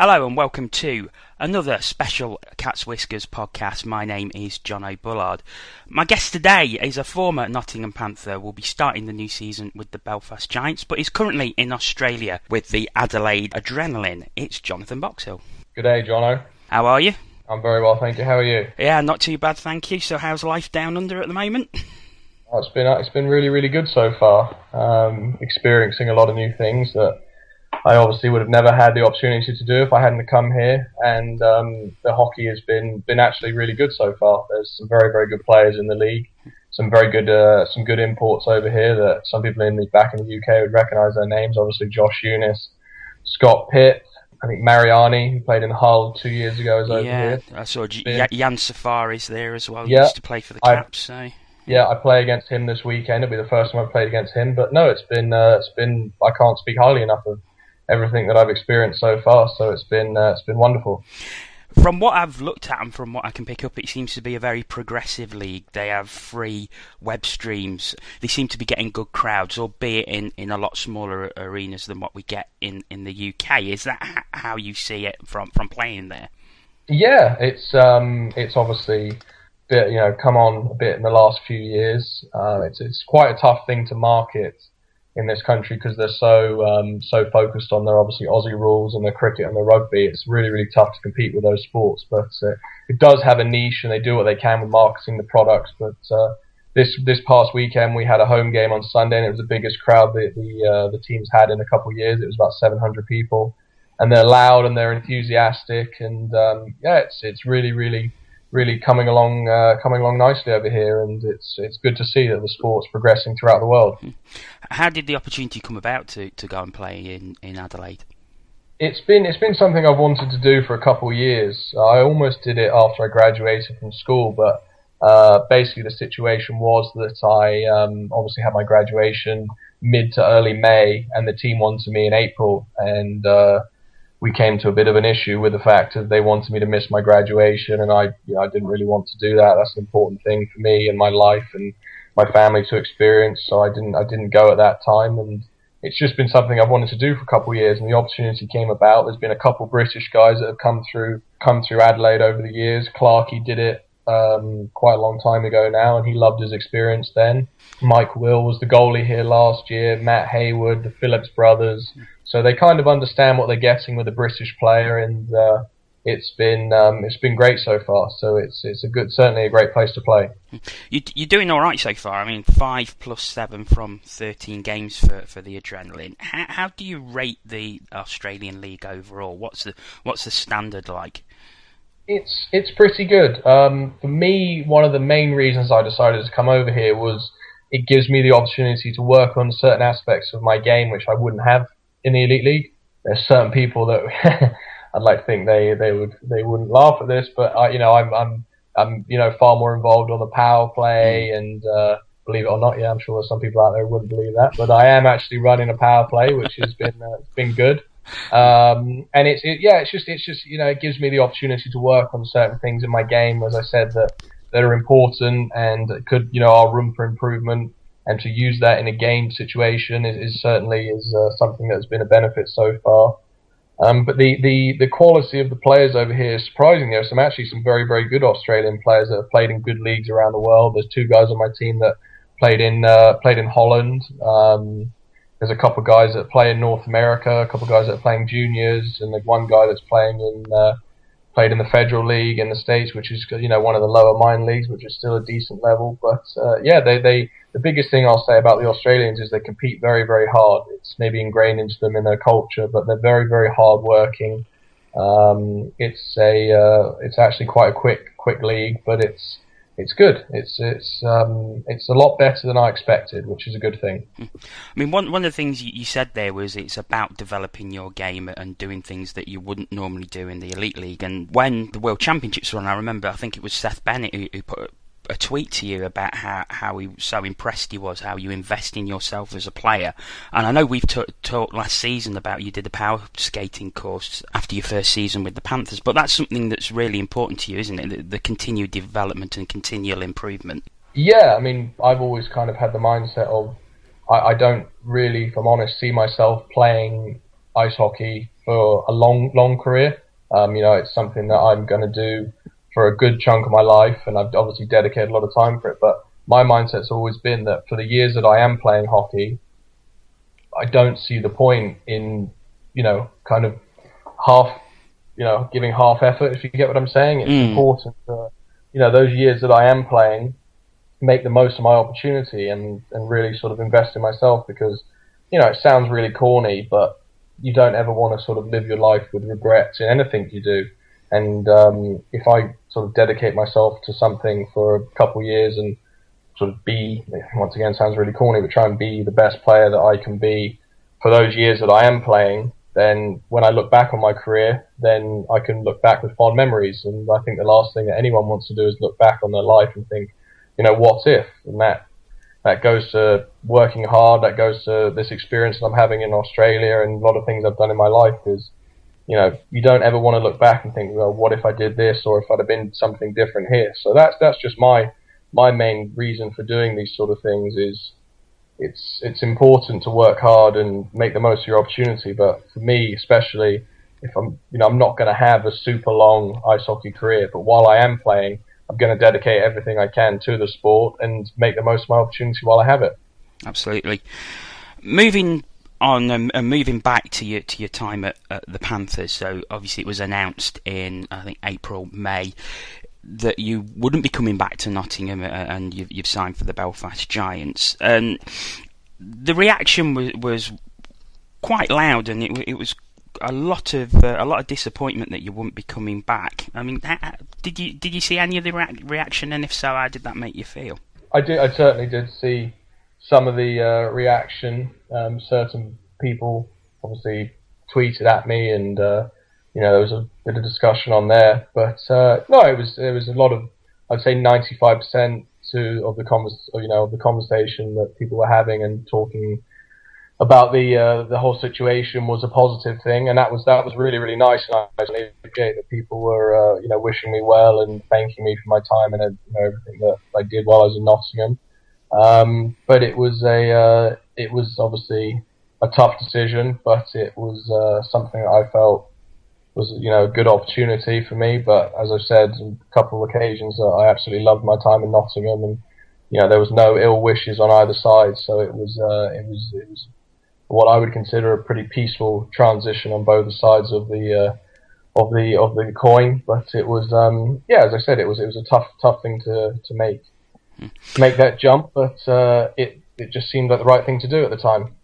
Hello and welcome to another special Cats Whiskers podcast. My name is Jono Bullard. My guest today is a former Nottingham Panther, will be starting the new season with the Belfast Giants, but is currently in Australia with the Adelaide Adrenaline. It's Jonathan Boxill. Good day, Jono. How are you? I'm very well, thank you. How are you? Yeah, not too bad, thank you. So how's life down under at the moment? Oh, it's been really, really good so far. Experiencing a lot of new things that I obviously would have never had the opportunity to do if I hadn't come here, and the hockey has been actually really good so far. There's some very, very good players in the league, some good imports over here that some people back in the UK would recognise their names. Obviously, Josh Eunice, Scott Pitt, I think Mariani, who played in Hull 2 years ago, is over here. I saw Jan Safari's there as well. He Yeah, used to play for the Caps, so. Yeah, I play against him this weekend. It'll be the first time I've played against him. But no, it's been I can't speak highly enough of everything that I've experienced so far. So it's been wonderful. From what I've looked at and from what I can pick up, it seems to be a very progressive league. They have free web streams. They seem to be getting good crowds, albeit in a lot smaller arenas than what we get in the UK. Is that how you see it from playing there? Yeah, it's obviously come on a bit in the last few years. It's quite a tough thing to market in this country because they're so focused on their obviously Aussie rules and their cricket and their rugby. It's really, really tough to compete with those sports, but it does have a niche and they do what they can with marketing the products. But this past weekend we had a home game on Sunday and it was the biggest crowd the team's had in a couple of years. It was about 700 people, and they're loud and they're enthusiastic, and it's really coming along nicely over here, and it's good to see that the sport's progressing throughout the world. How did the opportunity come about to go and play in Adelaide? It's been something I've wanted to do for a couple of years. I almost did it after I graduated from school, but basically the situation was that I obviously had my graduation mid to early May, and the team wanted me in April, and we came to a bit of an issue with the fact that they wanted me to miss my graduation, and I didn't really want to do that. That's an important thing for me and my life and my family to experience, so I didn't go at that time, and it's just been something I've wanted to do for a couple of years, and the opportunity came about. There's been a couple of British guys that have come through Adelaide over the years. Clarkey did it quite a long time ago now, and he loved his experience then. Mike Will was the goalie here last year, Matt Hayward, the Phillips brothers. So they kind of understand what they're getting with a British player, and it's been great so far. So it's certainly a great place to play. You're doing all right so far. I mean, 5+7 from 13 games for the Adrenaline. How do you rate the Australian League overall? What's the standard like? It's pretty good. For me, one of the main reasons I decided to come over here was it gives me the opportunity to work on certain aspects of my game which I wouldn't have in the Elite League. There's certain people that I'd like to think they wouldn't laugh at this, but I'm far more involved on the power play, and believe it or not, I'm sure there's some people out there who wouldn't believe that, but I am actually running a power play, which has been good. And it gives me the opportunity to work on certain things in my game, as I said, that are important and are room for improvement, and to use that in a game situation is certainly something that's been a benefit so far. But the quality of the players over here is surprising. There are some very, very good Australian players that have played in good leagues around the world. There's two guys on my team that played in Holland. There's a couple of guys that play in North America, a couple of guys that are playing juniors, and there's one guy that's played in the Federal League in the States, which is one of the lower minor leagues, which is still a decent level. But the biggest thing I'll say about the Australians is they compete very, very hard. It's maybe ingrained into them in their culture, but they're very, very hard working. It's actually quite a quick league, but it's good. It's a lot better than I expected, which is a good thing. I mean, one of the things you said there was it's about developing your game and doing things that you wouldn't normally do in the Elite League. And when the World Championships were on, I remember, I think it was Seth Bennett who put a tweet to you about how he was so impressed he was, how you invest in yourself as a player. And I know we've talked last season about you did the power skating course after your first season with the Panthers, but that's something that's really important to you, isn't it? The continued development and continual improvement. Yeah, I mean, I've always kind of had the mindset of I don't really, if I'm honest, see myself playing ice hockey for a long career. It's something that I'm going to do for a good chunk of my life, and I've obviously dedicated a lot of time for it. But my mindset's always been that for the years that I am playing hockey, I don't see the point in, kind of half, giving half effort, if you get what I'm saying. It's important to, those years that I am playing, make the most of my opportunity and really sort of invest in myself, because, it sounds really corny, but you don't ever want to sort of live your life with regrets in anything you do. And if I sort of dedicate myself to something for a couple of years and sort of be, once again, sounds really corny, but try and be the best player that I can be for those years that I am playing, then when I look back on my career, then I can look back with fond memories. And I think the last thing that anyone wants to do is look back on their life and think, what if? And that goes to working hard, that goes to this experience that I'm having in Australia, and a lot of things I've done in my life is, you don't ever want to look back and think, well, what if I did this, or if I'd have been something different here. So that's just my main reason for doing these sort of things is it's important to work hard and make the most of your opportunity. But for me, especially, if I'm not going to have a super long ice hockey career, but while I am playing, I'm going to dedicate everything I can to the sport and make the most of my opportunity while I have it. Absolutely. Moving on and moving back to your time at the Panthers. So obviously it was announced in, I think, April, May, that you wouldn't be coming back to Nottingham, and you've signed for the Belfast Giants. And the reaction was quite loud, and it was a lot of disappointment that you wouldn't be coming back. I mean, did you see any of the reaction, and if so, how did that make you feel? I certainly did see some of the reaction. Certain people obviously tweeted at me, and there was a bit of discussion on there. But no, it was a lot of, I'd say 95% of the conversation that people were having and talking about the whole situation was a positive thing, and that was really, really nice. And I really appreciate that people were wishing me well and thanking me for my time and everything that I did while I was in Nottingham. But it was obviously a tough decision, but it was something that I felt was a good opportunity for me. But as I said, on a couple of occasions, I absolutely loved my time in Nottingham, and there was no ill wishes on either side. So it was what I would consider a pretty peaceful transition on both sides of the coin. But it was as I said, it was a tough thing to make that jump, but it just seemed like the right thing to do at the time.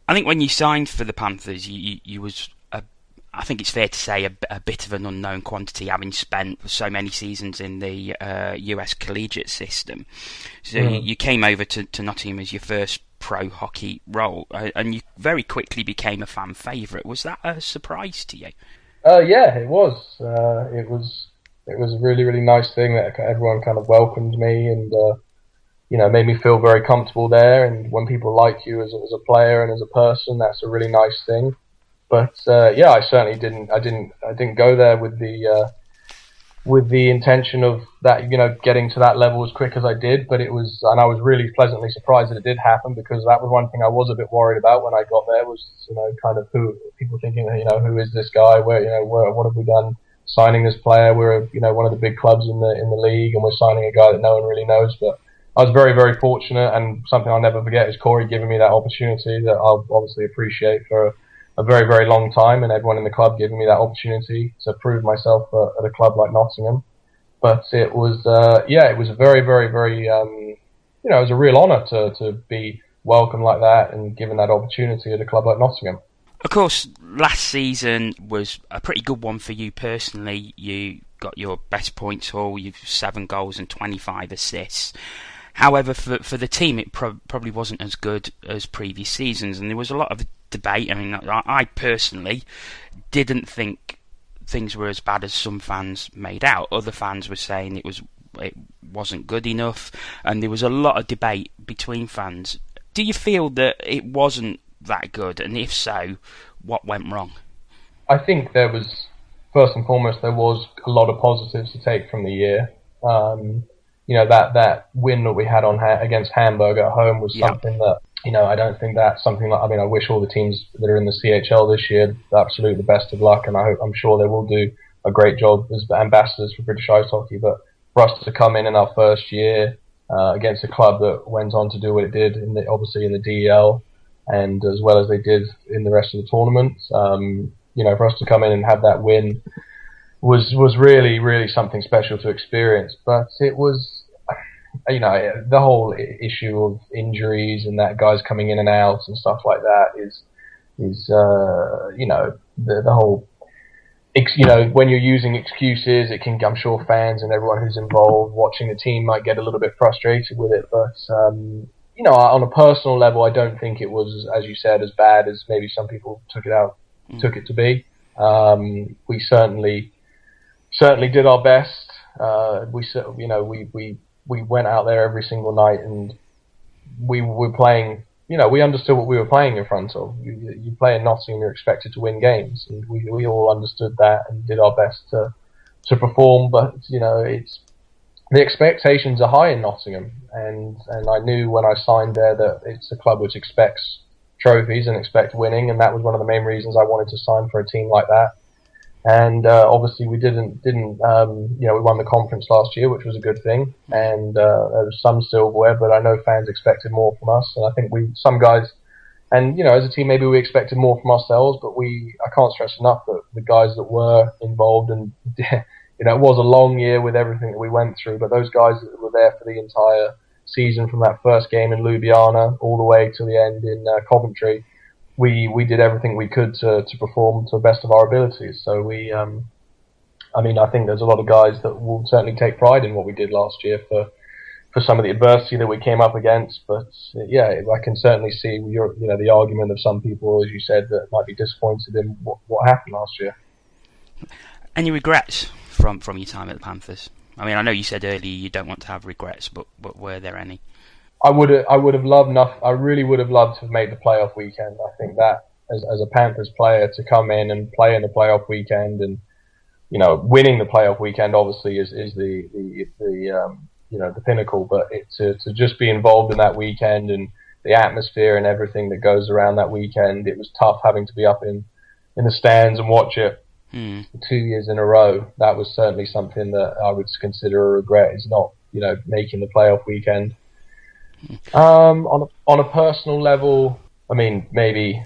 I think when you signed for the Panthers, you was, I think it's fair to say, a bit of an unknown quantity, having spent so many seasons in the US collegiate system. So you came over to Nottingham as your first pro hockey role, and you very quickly became a fan favourite. Was that a surprise to you? Yeah, it was. It was a really, really nice thing that everyone kind of welcomed me and made me feel very comfortable there. And when people like you as a player and as a person, that's a really nice thing. But I certainly didn't go there with the intention of that, getting to that level as quick as I did. But I was really pleasantly surprised that it did happen, because that was one thing I was a bit worried about when I got there, was kind of who people thinking, who is this guy? What have we done signing this player? We're one of the big clubs in the league, and we're signing a guy that no one really knows. But I was very, very fortunate, and something I'll never forget is Corey giving me that opportunity that I'll obviously appreciate for a very, very long time, and everyone in the club giving me that opportunity to prove myself at a club like Nottingham. But it was, it was a very, very, very, it was a real honour to be welcomed like that and given that opportunity at a club like Nottingham. Of course, last season was a pretty good one for you personally. You got your best points haul, you've 7 goals and 25 assists. However, for the team, it probably wasn't as good as previous seasons, and there was a lot of debate. I mean, I personally didn't think things were as bad as some fans made out. Other fans were saying it wasn't good enough, and there was a lot of debate between fans. Do you feel that it wasn't that good, and if so, what went wrong? I think there was, first and foremost, there was a lot of positives to take from the year. that win that we had against Hamburg at home was Yeah. something that, I don't think that's something that, I wish all the teams that are in the CHL this year absolutely the best of luck, and I'm sure they will do a great job as ambassadors for British ice hockey. But for us to come in our first year against a club that went on to do what it did, obviously in the DEL, and as well as they did in the rest of the tournament, for us to come in and have that win was really, really something special to experience. But it was, the whole issue of injuries and that guys coming in and out and stuff like that is the whole, when you're using excuses, it can, I'm sure fans and everyone who's involved watching the team might get a little bit frustrated with it. But, on a personal level, I don't think it was, as you said, as bad as maybe some people took it to be. We certainly did our best. We went out there every single night, and we were playing. We understood what we were playing in front of. You play in Nottingham, you're expected to win games, and we all understood that and did our best to perform. But it's the expectations are high in Nottingham, and I knew when I signed there that it's a club which expects trophies and expects winning, and that was one of the main reasons I wanted to sign for a team like that. And obviously we didn't. We won the conference last year, which was a good thing, and there was some silverware, but I know fans expected more from us, and I think some guys, and as a team, maybe we expected more from ourselves, but I can't stress enough that the guys that were involved, and it was a long year with everything that we went through, but those guys that were there for the entire season, from that first game in Ljubljana all the way to the end in Coventry. We did everything we could to perform to the best of our abilities. So I think there's a lot of guys that will certainly take pride in what we did last year for some of the adversity that we came up against. But yeah, I can certainly see the argument of some people, as you said, that might be disappointed in what happened last year. Any regrets from your time at the Panthers? I know you said earlier you don't want to have regrets, but were there any? I really would have loved to have made the playoff weekend. I think that as a Panthers player, to come in and play in the playoff weekend, and winning the playoff weekend obviously is the pinnacle. But to just be involved in that weekend and the atmosphere and everything that goes around that weekend, it was tough having to be up in the stands and watch it 2 years in a row. That was certainly something that I would consider a regret, is not making the playoff weekend. On a personal level, maybe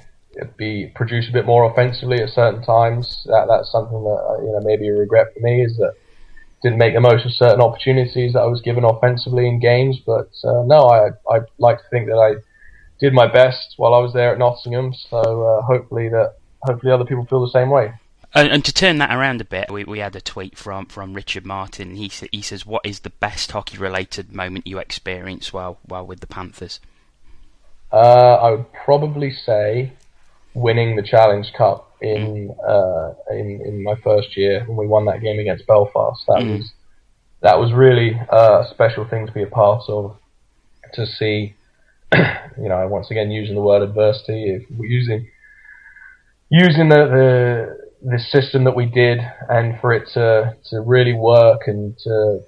produce a bit more offensively at certain times. That's something that maybe a regret for me, is that didn't make the most of certain opportunities that I was given offensively in games. But no, I like to think that I did my best while I was there at Nottingham. So hopefully other people feel the same way. And to turn that around a bit, we had a tweet from Richard Martin. He says, "What is the best hockey-related moment you experienced while with the Panthers?" I would probably say winning the Challenge Cup in my first year when we won that game against Belfast. That was really a special thing to be a part of. To see, once again using the word adversity, if we're using the system that we did, and for it to really work, and to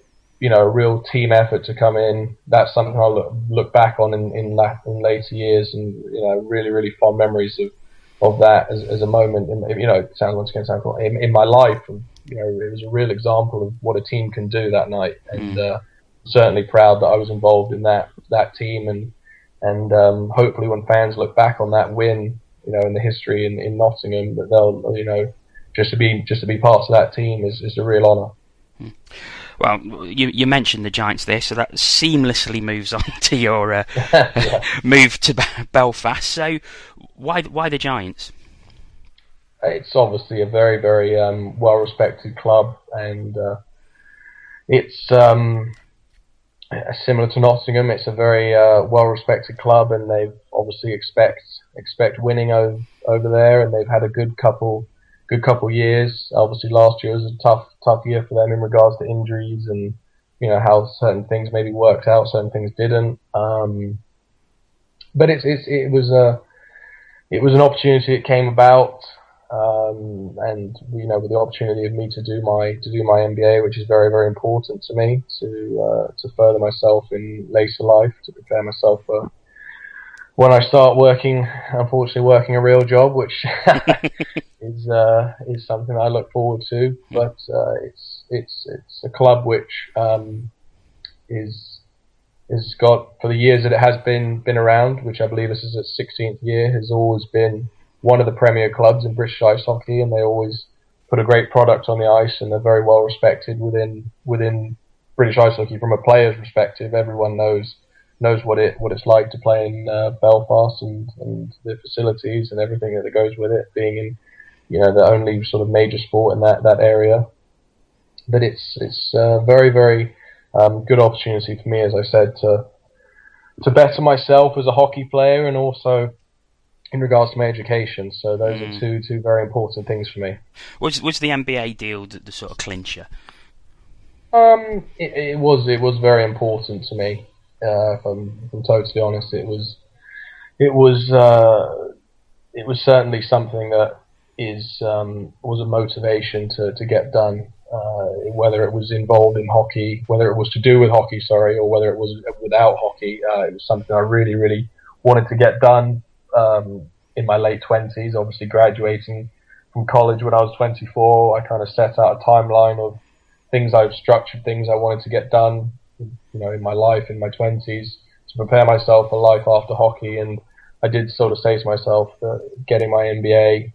a real team effort to come in, that's something I'll look back on in later years, and really, really fond memories of that as a moment. It sounds cool in my life. It was a real example of what a team can do that night, and certainly proud that I was involved in that team, and hopefully when fans look back on that win, in the history in Nottingham, that they'll just to be part of that team is a real honour. Well, you mentioned the Giants there, so that seamlessly moves on to your move to Belfast. So why the Giants? It's obviously a very, very well-respected club, and it's similar to Nottingham. It's a very well-respected club, and they obviously expect winning over there, and they've had a good couple years. Obviously, last year was a tough year for them in regards to injuries, and how certain things maybe worked out, certain things didn't. But it was an opportunity that came about. and with the opportunity of me to do my MBA, which is very, very important to me to further myself in later life, to prepare myself for when I start working a real job, which is something I look forward to. But it's a club which is got, for the years that it has been around, which I believe this is its 16th year, has always been one of the premier clubs in British ice hockey, and they always put a great product on the ice, and they're very well respected within British ice hockey from a player's perspective. Everyone knows what it's like to play in Belfast and the facilities and everything that goes with it, being in the only sort of major sport in that area. But it's a very, very good opportunity for me, as I said, to better myself as a hockey player, and also in regards to my education. So those are two very important things for me. Was the MBA deal the sort of clincher? It was very important to me. If I'm totally honest, it was certainly something that was a motivation to get done. Whether it was involved in hockey, whether it was to do with hockey, or whether it was without hockey, it was something I really, really wanted to get done in my late 20s. Obviously, graduating from college when I was 24, I kind of set out a timeline of things I wanted to get done, in my life in my 20s, to prepare myself for life after hockey. And I did sort of say to myself that getting my MBA,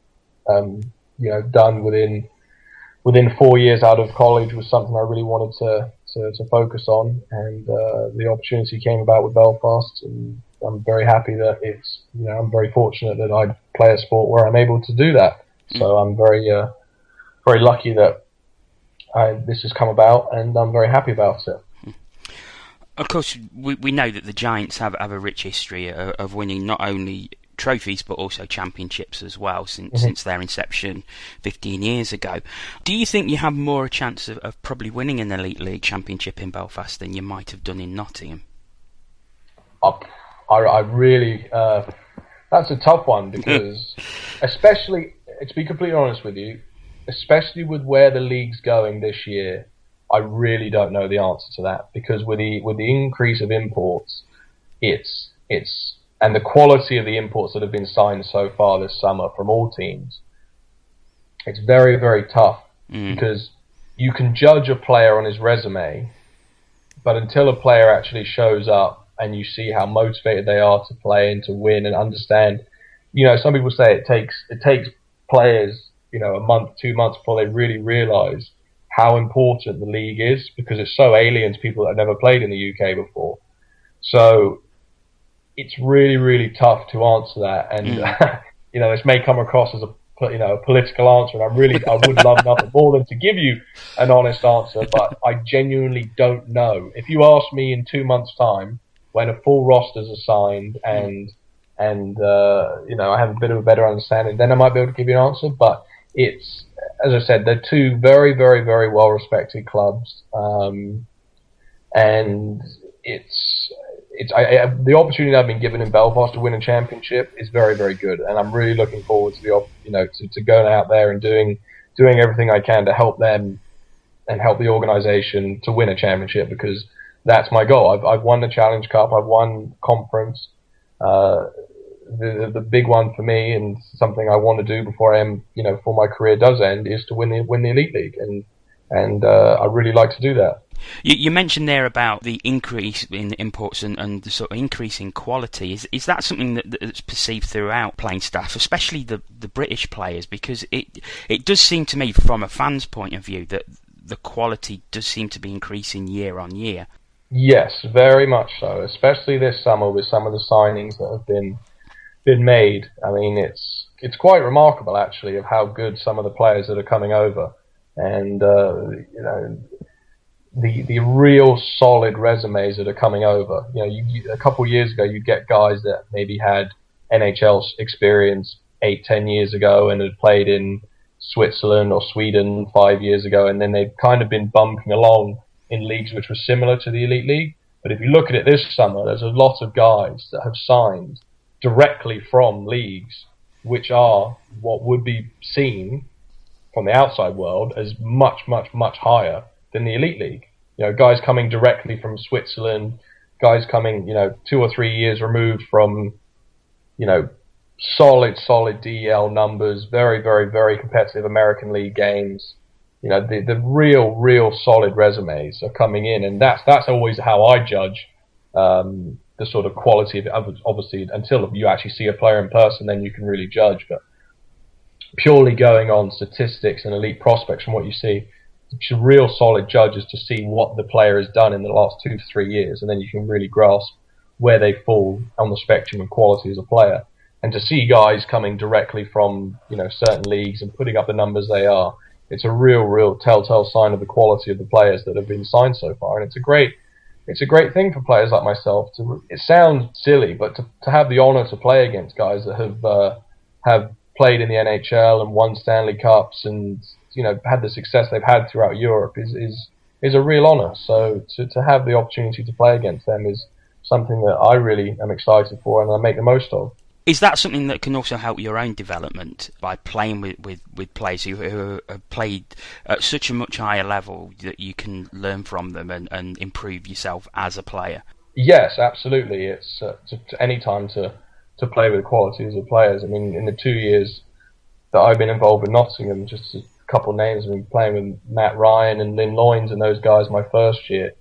done within 4 years out of college was something I really wanted to focus on, and the opportunity came about with Belfast, and I'm very happy that I'm very fortunate that I play a sport where I'm able to do that. So I'm very, very lucky that this has come about, and I'm very happy about it. Of course, we know that the Giants have a rich history of winning not only trophies but also championships as well since their inception 15 years ago. Do you think you have more a chance of probably winning an Elite League championship in Belfast than you might have done in Nottingham? I really that's a tough one, because especially, to be completely honest with you, especially with where the league's going this year, I really don't know the answer to that, because with the increase of imports, it's and the quality of the imports that have been signed so far this summer from all teams, it's very, very tough, because you can judge a player on his resume, but until a player actually shows up and you see how motivated they are to play and to win and understand, some people say it takes players, a month, 2 months before they really realise how important the league is, because it's so alien to people that have never played in the UK before. So it's really, really tough to answer that, and this may come across as a political answer, and I would love nothing more than to give you an honest answer, but I genuinely don't know. If you ask me in 2 months' time, when a full roster's assigned and I have a bit of a better understanding, then I might be able to give you an answer. But it's, as I said, they're two very, very, very well-respected clubs, and the opportunity I've been given in Belfast to win a championship is very, very good, and I'm really looking forward to to going out there and doing everything I can to help them and help the organisation to win a championship, because that's my goal. I've won the Challenge Cup, I've won conference. The big one for me, and something I want to do before my career does end, is to win the Elite League, and I really like to do that. You mentioned there about the increase in imports and the sort of increase in quality. Is that something that's perceived throughout playing staff, especially the British players? Because it does seem to me, from a fan's point of view, that the quality does seem to be increasing year on year. Yes, very much so, especially this summer with some of the signings that have been made. I mean, it's quite remarkable, actually, of how good some of the players that are coming over, and the real solid resumes that are coming over. A couple of years ago, you'd get guys that maybe had NHL experience 8-10 years ago and had played in Switzerland or Sweden 5 years ago, and then they've kind of been bumping along in leagues which were similar to the Elite League. But if you look at it this summer, there's a lot of guys that have signed directly from leagues which are what would be seen from the outside world as much, much, much higher than the Elite League. You know, guys coming directly from Switzerland, guys coming, 2 or 3 years removed from, solid DEL numbers, very, very, very competitive American League games. The real solid resumes are coming in, and that's always how I judge the sort of quality of it. Obviously, until you actually see a player in person, then you can really judge. But purely going on statistics and elite prospects from what you see, it's a real solid judge is to see what the player has done in the last 2 to 3 years, and then you can really grasp where they fall on the spectrum of quality as a player. And to see guys coming directly from certain leagues and putting up the numbers they are, it's a real telltale sign of the quality of the players that have been signed so far. And it's a great thing for players like myself it sounds silly, but to have the honour to play against guys that have played in the NHL and won Stanley Cups and had the success they've had throughout Europe is a real honour. So to have the opportunity to play against them is something that I really am excited for and I make the most of. Is that something that can also help your own development by playing with players who have played at such a much higher level that you can learn from them and improve yourself as a player? Yes, absolutely. It's any time to play with the qualities of players. I mean, in the 2 years that I've been involved with Nottingham, just a couple of names, I've been playing with Matt Ryan and Lynn Loynes and those guys my first year.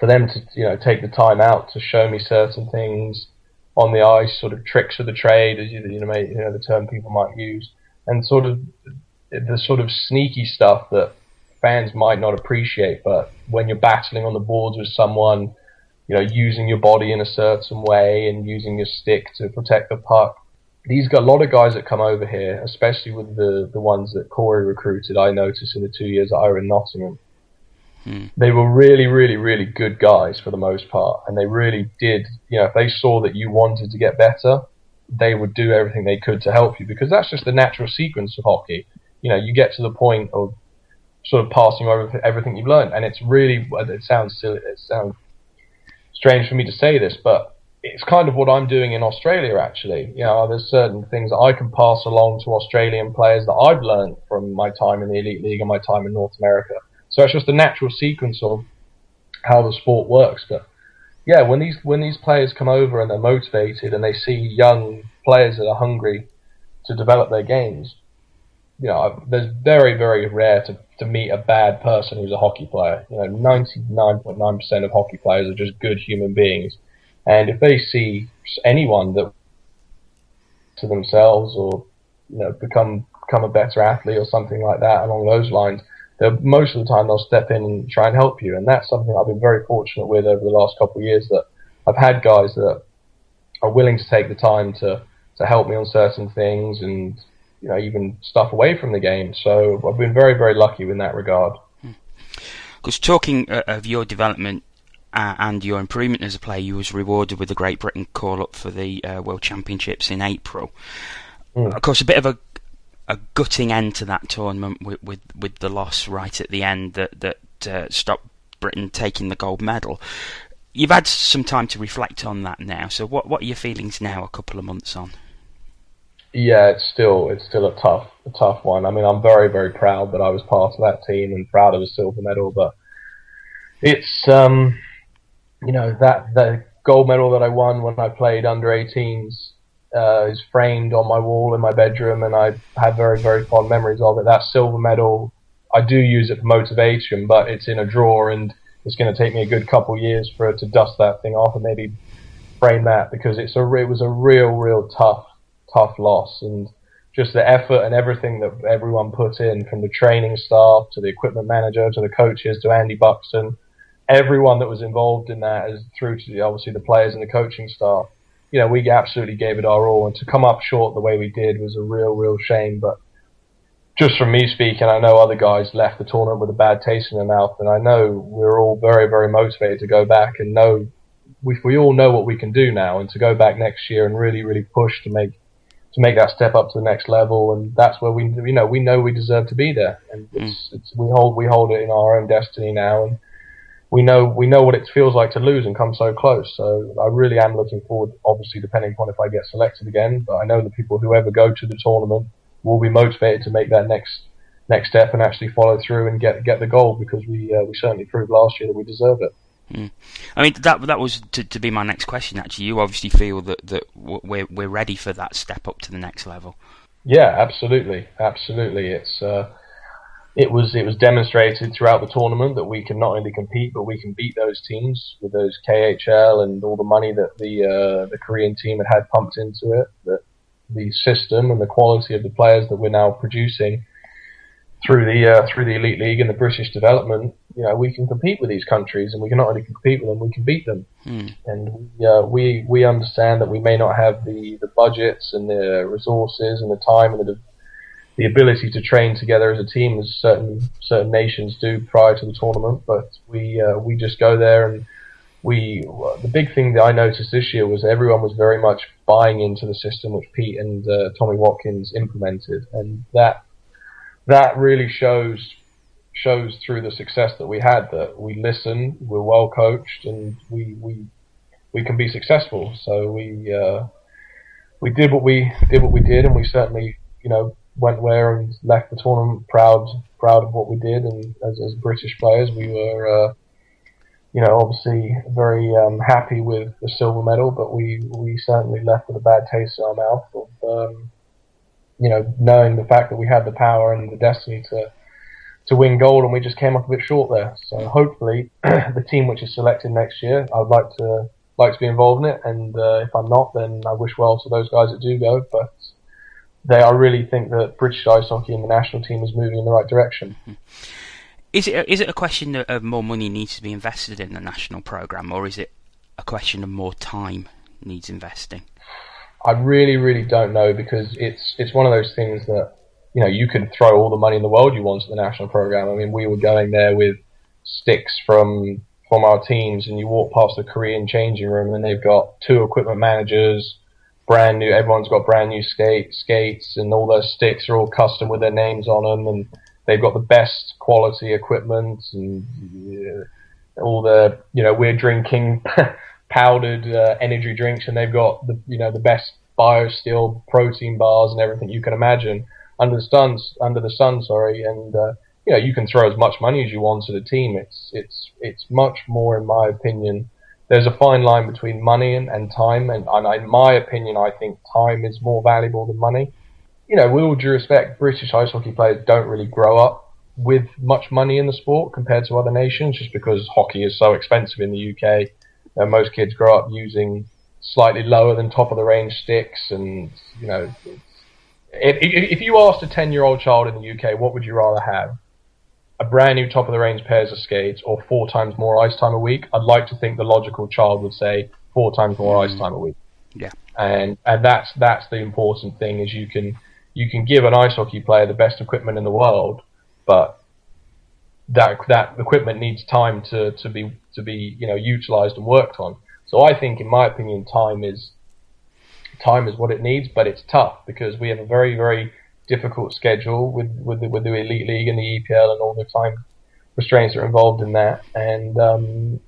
For them to take the time out to show me certain things on the ice, sort of tricks of the trade, as the term people might use, and sort of the sort of sneaky stuff that fans might not appreciate, but when you're battling on the boards with someone, using your body in a certain way and using your stick to protect the puck. These got a lot of guys that come over here, especially with the ones that Corey recruited, I noticed in the 2 years that I were in Nottingham. They were really, really, really good guys for the most part, and they really did, if they saw that you wanted to get better, they would do everything they could to help you, because that's just the natural sequence of hockey. You get to the point of sort of passing over everything you've learned, and it's really, it sounds silly, it sounds strange for me to say this, but it's kind of what I'm doing in Australia, actually. There's certain things that I can pass along to Australian players that I've learned from my time in the Elite League and my time in North America. So it's just a natural sequence of how the sport works. But yeah, when these players come over and they're motivated and they see young players that are hungry to develop their games, there's very, very rare to meet a bad person who's a hockey player. 99.9% of hockey players are just good human beings. And if they see anyone that to themselves or become a better athlete or something like that along those lines, most of the time they'll step in and try and help you. And that's something I've been very fortunate with over the last couple of years, that I've had guys that are willing to take the time to help me on certain things and even stuff away from the game. So I've been very, very lucky in that regard. Because talking of your development and your improvement as a player, you was rewarded with the Great Britain call-up for the World Championships in April. Of course, a bit of a gutting end to that tournament with the loss right at the end that stopped Britain taking the gold medal. You've had some time to reflect on that now. So what are your feelings now, a couple of months on? Yeah, it's still a tough one. I mean, I'm very, very proud that I was part of that team and proud of the silver medal. But it's that the gold medal that I won when I played under 18s. Is framed on my wall in my bedroom, and I have very, very fond memories of it. That silver medal, I do use it for motivation, but it's in a drawer, and it's going to take me a good couple years for it to dust that thing off and maybe frame that, because it was a real tough loss, and just the effort and everything that everyone put in, from the training staff to the equipment manager to the coaches to Andy Buxton, everyone that was involved in that, is through to obviously the players and the coaching staff. We absolutely gave it our all, and to come up short the way we did was a real shame. But just from me speaking, I know other guys left the tournament with a bad taste in their mouth, and I know we're all very, very motivated to go back and know we all know what we can do now, and to go back next year and really, really push to make that step up to the next level. And that's where we know we deserve to be there, and we hold it in our own destiny now. And we know what it feels like to lose and come so close. So I really am looking forward, obviously depending upon if I get selected again, but I know the people who ever go to the tournament will be motivated to make that next step and actually follow through and get the goal, because we certainly proved last year that we deserve it. I mean, that was to be my next question. Actually, you obviously feel that we're ready for that step up to the next level. Yeah, absolutely. It was demonstrated throughout the tournament that we can not only compete, but we can beat those teams with those KHL and all the money that the Korean team had pumped into it. That the system and the quality of the players that we're now producing through the Elite League and the British development, we can compete with these countries, and we can not only compete with them, we can beat them. And we understand that we may not have the budgets and the resources and the time and the ability to train together as a team as certain nations do prior to the tournament, but we just go there, and the big thing that I noticed this year was everyone was very much buying into the system which Pete and Tommy Watkins implemented, and that really shows through the success that we had, that we listen, we're well coached, and we can be successful. So we did what we did, and we certainly went there and left the tournament proud of what we did. And as British players, we were obviously very happy with the silver medal, but we certainly left with a bad taste in our mouth of knowing the fact that we had the power and the destiny to win gold, and we just came up a bit short there. So hopefully the team which is selected next year, I'd like to be involved in it, and if I'm not, then I wish well to those guys that do go, but I really think that British ice hockey and the national team is moving in the right direction. Is it a question of more money needs to be invested in the national programme, or is it a question of more time needs investing? I really, really don't know, because it's one of those things that you can throw all the money in the world you want at the national program. I mean, we were going there with sticks from our teams, and you walk past the Korean changing room, and they've got 2 equipment managers, brand new. Everyone's got brand new skates, and all those sticks are all custom with their names on them, and they've got the best quality equipment, and all the we're drinking powdered energy drinks, and they've got the best BioSteel protein bars and everything you can imagine under the sun. And you can throw as much money as you want at a team. It's much more, in my opinion. There's a fine line between money and time, and in my opinion, I think time is more valuable than money. With all due respect, British ice hockey players don't really grow up with much money in the sport compared to other nations, just because hockey is so expensive in the UK. Most kids grow up using slightly lower than top of the range sticks, and if you asked a 10-year-old child in the UK, what would you rather have? A brand new top of the range pairs of skates or 4 times more ice time a week? I'd like to think the logical child would say 4 times more ice time a week. Yeah. And that's the important thing, is you can give an ice hockey player the best equipment in the world, but that equipment needs time to be utilized and worked on. So I think, in my opinion, time is what it needs, but it's tough because we have a very, very difficult schedule with the Elite League and the EPL and all the time restraints that are involved in that. And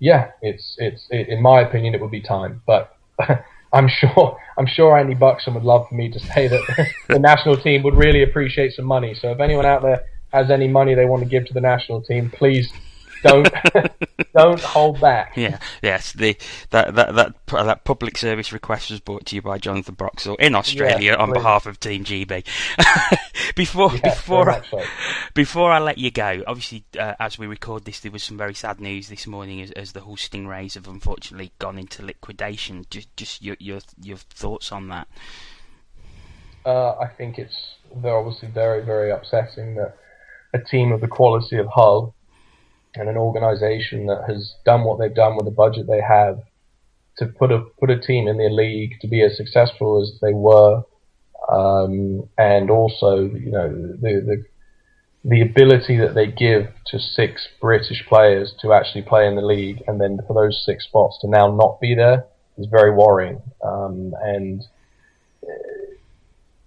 it's in my opinion, it would be time, but I'm sure Andy Buxton would love for me to say that the national team would really appreciate some money. So if anyone out there has any money they want to give to the national team, please don't hold back. Yeah, yes. That public service request was brought to you by Jonathan Boxill in Australia on behalf of Team GB. Before I let you go, obviously, as we record this, there was some very sad news this morning as the Hull Stingrays have unfortunately gone into liquidation. Just your thoughts on that? I think they're obviously very, very upsetting that a team of the quality of Hull and an organisation that has done what they've done with the budget they have to put a team in their league to be as successful as they were, and also the ability that they give to 6 British players to actually play in the league, and then for those 6 spots to now not be there is very worrying. And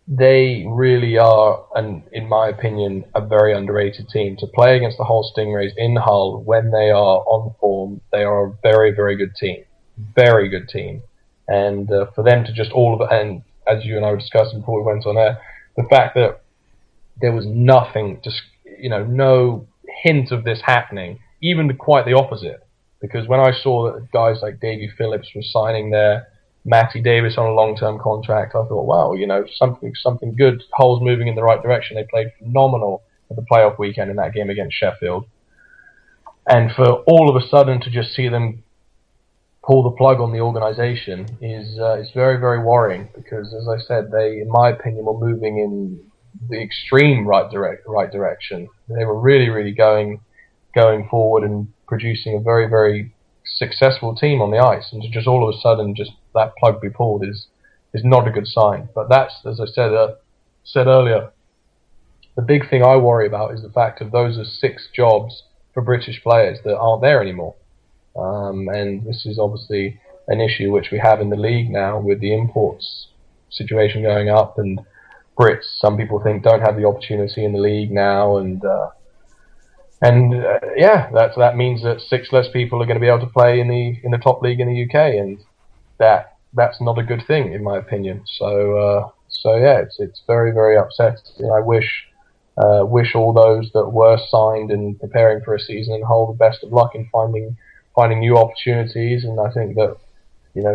they really are, and in my opinion, a very underrated team. To play against the Hull Stingrays in Hull when they are on form, they are a very, very good team. Very good team. And for them to just all of it, and as you and I were discussing before we went on air, the fact that there was nothing, just no hint of this happening, even quite the opposite. Because when I saw that guys like Davy Phillips were signing there, Matty Davis on a long-term contract, I thought, wow, something good. Hull's moving in the right direction. They played phenomenal at the playoff weekend in that game against Sheffield. And for all of a sudden to just see them pull the plug on the organisation is very, very worrying. Because, as I said, they, in my opinion, were moving in the extreme right direction. They were really, really going forward and producing a very, very successful team on the ice, and to just all of a sudden just that plug be pulled is not a good sign. But that's, as I said earlier, the big thing I worry about is the fact that those are 6 jobs for British players that aren't there anymore. And this is obviously an issue which we have in the league now with the imports situation going up, and Brits, some people think, don't have the opportunity in the league now, and that means that 6 less people are going to be able to play in the top league in the UK, and that's not a good thing in my opinion. So it's very, very upsetting. I wish all those that were signed and preparing for a season in Hull the best of luck in finding new opportunities. And I think that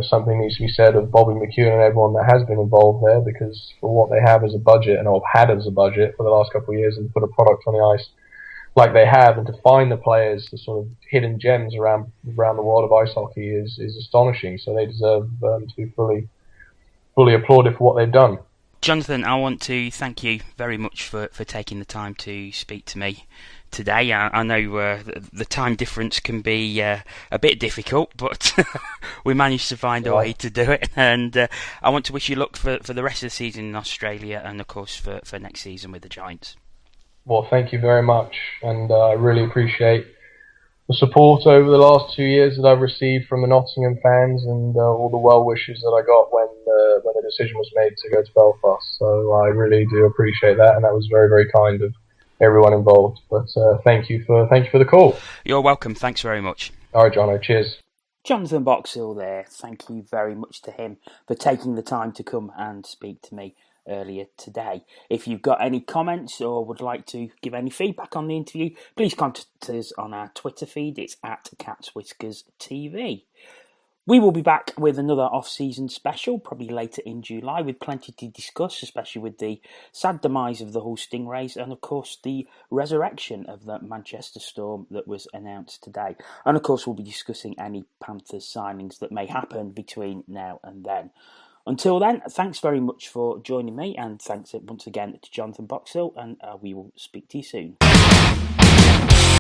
something needs to be said of Bobby McEwen and everyone that has been involved there, because for what they have as a budget and have had as a budget for the last couple of years, and put a product on the ice like they have, and to find the players, the sort of hidden gems around the world of ice hockey is astonishing. So they deserve to be fully applauded for what they've done. Jonathan, I want to thank you very much for taking the time to speak to me today. I know the time difference can be a bit difficult, but we managed to find a way to do it. And I want to wish you luck for the rest of the season in Australia, and of course for next season with the Giants. Well, thank you very much, and I really appreciate the support over the last 2 years that I've received from the Nottingham fans, and all the well wishes that I got when the decision was made to go to Belfast. So I really do appreciate that, and that was very, very kind of everyone involved. But thank you for the call. You're welcome. Thanks very much. All right, Jono. Cheers. Jonathan Boxill there. Thank you very much to him for taking the time to come and speak to me earlier today. If you've got any comments or would like to give any feedback on the interview, please contact us on our Twitter feed. It's at Whiskers TV. We will be back with another off-season special, probably later in July, with plenty to discuss, especially with the sad demise of the Hull Stingrays and, of course, the resurrection of the Manchester Storm that was announced today. And, of course, we'll be discussing any Panthers signings that may happen between now and then. Until then, thanks very much for joining me, and thanks once again to Jonathan Boxill, and we will speak to you soon.